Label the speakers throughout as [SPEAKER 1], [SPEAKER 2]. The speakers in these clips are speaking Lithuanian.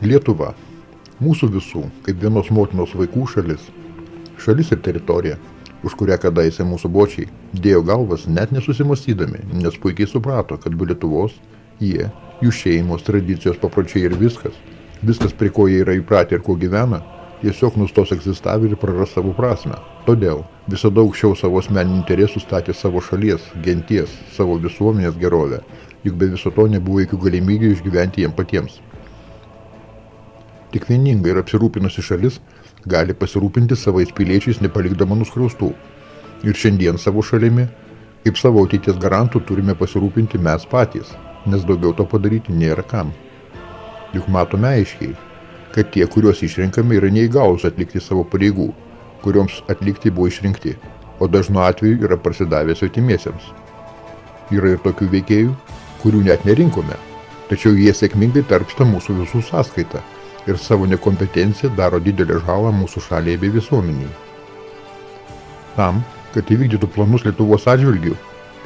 [SPEAKER 1] Lietuva. Mūsų visų, kaip vienos motinos vaikų šalis. Šalis ir teritorija, už kurią kadaise mūsų bočiai dėjo galvas net nesusimastydami, nes puikiai suprato, kad be Lietuvos jie, jų šeimos, tradicijos, papročiai ir viskas, prie ko jie yra įpratę ir ko gyvena, tiesiog nustos egzistavę ir praras savo prasmę. Todėl visada aukščiau savo asmeninių interesų statė savo šalies, genties, savo visuomenės gerovę, juk be viso to nebuvo jokių galimybių išgyventi jiem patiems. Tik vieninga ir apsirūpinusi šalis gali pasirūpinti savais piliečiais nepalikdama nuskriaustų. Ir šiandien savo šalimi, kaip savo ateities garantų, turime pasirūpinti mes patys, nes daugiau to padaryti nėra kam. Juk matome aiškiai, kad tie, kuriuos išrenkame, yra neįgalūs atlikti savo pareigų, kurioms atlikti buvo išrinkti, o dažnu atveju yra prasidavę svetimiesiems. Yra ir tokių veikėjų, kurių net nerinkome, tačiau jie sėkmingai tarpsta mūsų visų sąskaitą ir savo nekompetenciją daro didelę žalą mūsų šaliai bei visuomeniai. Tam, kad įvykdytų planus Lietuvos atžvilgių,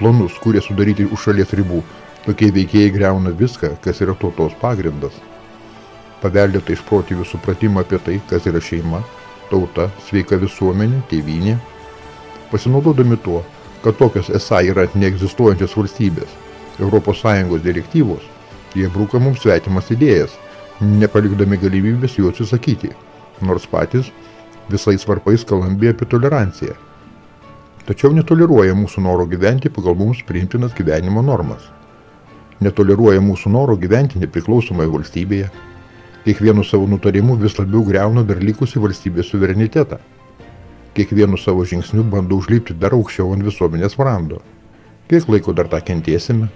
[SPEAKER 1] planus, kurie sudaryti už šalies ribų, tokie veikėjai griauna viską, kas yra tautos pagrindas. Paveldėta iš protėvių supratimą apie tai, kas yra šeima, tauta, sveika visuomenė, tėvynė. Pasinaudodami tuo, kad tokios esą yra neegzistuojančios valstybės, ES direktyvos, jie bruka mums svetimas idėjas, nepalikdami galimybės jų atsisakyti, nors patys visais varpais kalbėjo apie toleranciją. Tačiau netoleruoja mūsų noro gyventi pagal mums priimtinas gyvenimo normas. Netoleruoja mūsų noro gyventi nepriklausomoje valstybėje. Kiekvienu savo nutarimu vis labiau griauna dar likusi valstybės suverenitetą. Kiekvienu savo žingsniu bando užlipti dar aukščiau ant visuomenės brando. Kiek laiko dar tą kentėsime,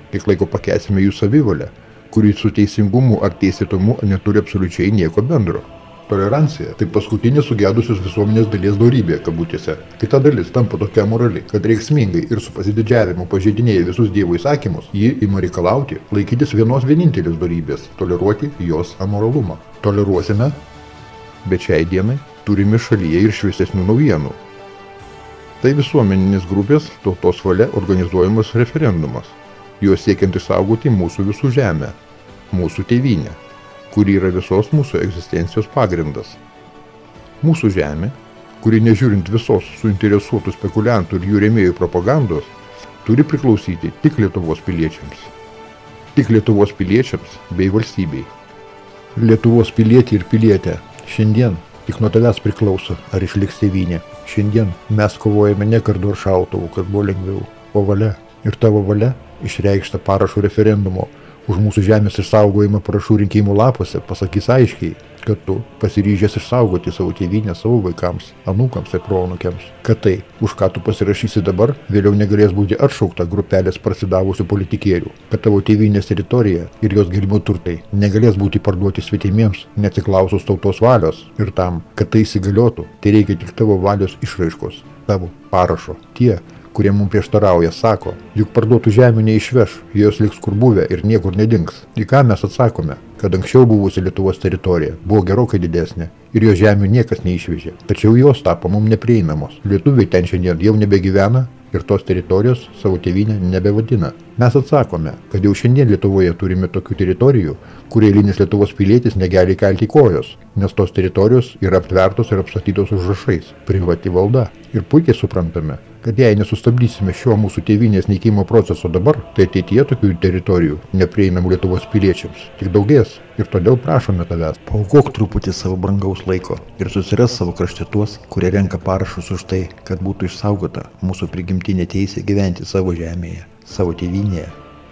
[SPEAKER 1] kiek laiko pakęsime jų savivalę, kuri su teisingumu ar teisėtumu neturi absoliučiai nieko bendro. Tolerancija tai paskutinė sugedusios visuomenės dalies dorybė, kabutėse. Kita dalis tampa tokia morali, kad reiksmingai ir su pasididžiavimu pažeidinėja visus Dievo įsakymus, ji ima reikalauti laikytis vienos vienintelės dorybės, toleruoti jos amoralumą. Toleruosime, bet šiai dienai turime šalyje ir šviesesnių naujienų. Tai visuomeninės grupės tautos valia organizuojamas referendumas, juos siekiant išsaugoti mūsų visų žemę, mūsų tėvynę, kuri yra visos mūsų egzistencijos pagrindas. Mūsų žemė, kuri nežiūrint visos suinteresuotų spekuliantų ir jų rėmėjų propagandos, turi priklausyti tik Lietuvos piliečiams. Tik Lietuvos piliečiams bei valstybei. Lietuvos pilietį ir pilietę, šiandien tik nuo tavęs priklauso, ar išliks tėvynė. Šiandien mes kovojame ne kardu ar šautuvu, kad buvo lengviau, o valia. Ir tavo valia išreikšta parašų referendumo už mūsų žemės išsaugojimą parašų rinkimų lapuose pasakys aiškiai, kad tu pasiryžęs išsaugoti savo tėvynę savo vaikams, anūkams ir proanūkiams. Kad tai, už ką tu pasirašysi dabar, vėliau negalės būti atšaukta grupelės prasidavusių politikierių. Kad tavo tėvynės teritorija ir jos gelmių turtai negalės būti parduoti svetimiems, neatsiklausus tautos valios. Ir tam, kad tai įsigaliotų, tai reikia tik tavo valios išraiškos, tavo parašo. Tie, kurie mums prieštarauja, sako, juk parduotų žemių neišveš, jos liks kur buvę ir niekur nedings. Į ką mes atsakome, kad anksčiau buvusi Lietuvos teritorija buvo gerokai didesnė ir jo žemių niekas neišvežė, tačiau jos tapo mums neprieinamos. Lietuviai ten šiandien jau nebegyvena ir tos teritorijos savo tėvynę nebevadina. Mes atsakome, kad jau šiandien Lietuvoje turime tokių teritorijų, kur eilinis Lietuvos pilietis negali kelti kojos, nes tos teritorijos yra aptvertos ir apstatytos užrašais, privati valda. Ir puikiai suprantame, kad jei nesustabdysime šio mūsų tėvynės nykimo proceso dabar, tai ateityje tokių teritorijų neprieinamų Lietuvos piliečiams tik daugės. Ir todėl prašome tavęs, paaukok truputį savo brangaus laiko ir susiras savo krašte tuos, kurie renka parašus už tai, kad būtų išsaugota mūsų prigimtinė teisė gyventi savo žemėje, savo tėvynėje.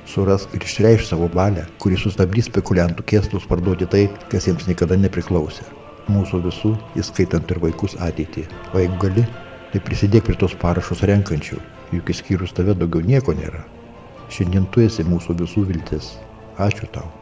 [SPEAKER 1] Surask ir išreikš savo valią, kuri sustabdys spekuliantų kėslus parduoti tai, kas jiems niekada nepriklausė. Mūsų visų, įskaitant ir vaikus ateitį. O jeigu gali, tai prisidėk prie tos parašus renkančių, juk išskyrus tave daugiau nieko nėra. Šiandien tu esi mūsų visų viltis. Ačiū tau.